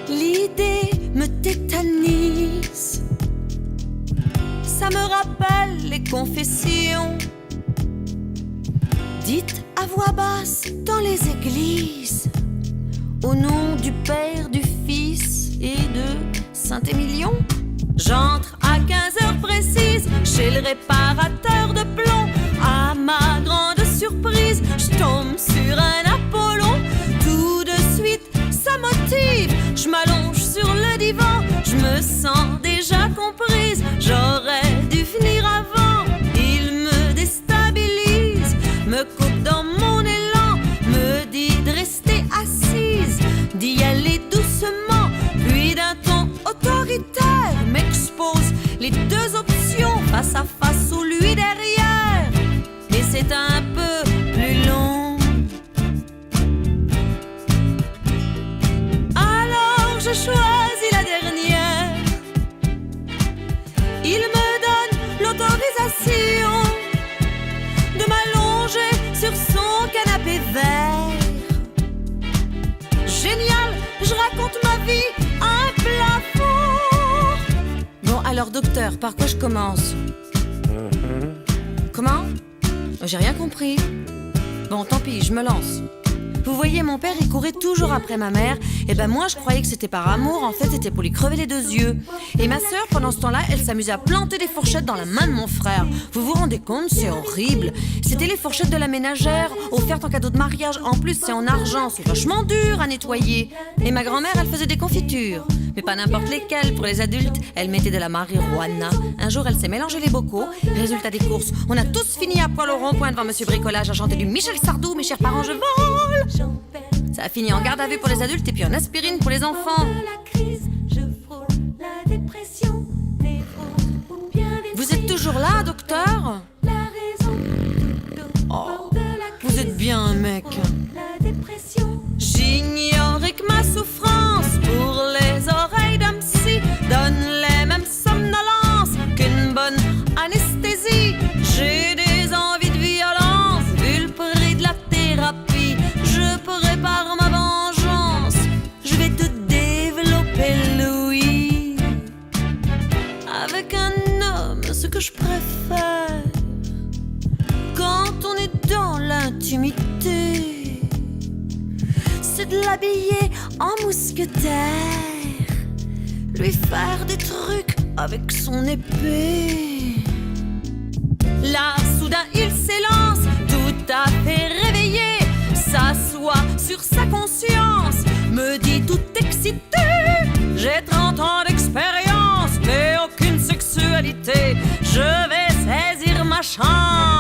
l'idée me tétanise. Ça me rappelle les confessions dites à voix basse dans les églises, au nom du Père, du Fils et de Saint-Émilion. J'entre à 15h précises chez le réparateur de plomb. À ma grande surprise, je tombe sur un Apollon. Tout de suite, ça motive. Je m'allonge sur le divan. Je me sens déjà comprise. J'aurais dû finir avant. Il me déstabilise, me coupe dans mon élan, me dit de rester assise, d'y aller doucement, puis d'un ton autoritaire m'expose les deux options face à face ou lui derrière. Mais c'est un peu plus long. Alors je choisis la dernière. Il me donne l'autorisation de m'allonger sur son canapé vert. Génial, je raconte ma vie à un plafond. Bon, alors docteur, par quoi je commence? Comment? J'ai rien compris. Bon, tant pis, je me lance. Vous voyez, mon père, il courait toujours après ma mère. Et ben moi, je croyais que c'était par amour. En fait, c'était pour lui crever les deux yeux. Et ma sœur, pendant ce temps-là, elle s'amusait à planter des fourchettes dans la main de mon frère. Vous vous rendez compte? C'est horrible. C'était les fourchettes de la ménagère, offertes en cadeau de mariage. En plus, c'est en argent. C'est vachement dur à nettoyer. Et ma grand-mère, elle faisait des confitures. Mais pas n'importe lesquelles. Pour les adultes, elle mettait de la marijuana. Un jour, elle s'est mélangé les bocaux. Résultat des courses, on a tous fini à poil au rond-point devant Monsieur Bricolage à chanter du Michel Sardou. Mes chers parents, je vole. Ça a fini en garde à vue pour les adultes et puis en aspirine pour les enfants. Vous êtes toujours là, docteur? Oh, vous êtes bien un mec. J'ignorais que ma souffrance pour les oreilles d'un psy donne les mêmes somnolences qu'une bonne anesthésie. J'ai des envies de violence vu le prix de la thérapie. Je prépare ma vengeance. Je vais te développer Louis. Avec un homme, ce que je préfère quand on est dans l'intimité, c'est de l'habiller en mousquetaire, lui faire des trucs avec son épée. Là, soudain, il s'élance, tout à fait réveillé, s'assoit sur sa conscience, me dit tout excité: j'ai 30 ans d'expérience, mais aucune sexualité, je vais saisir ma chance.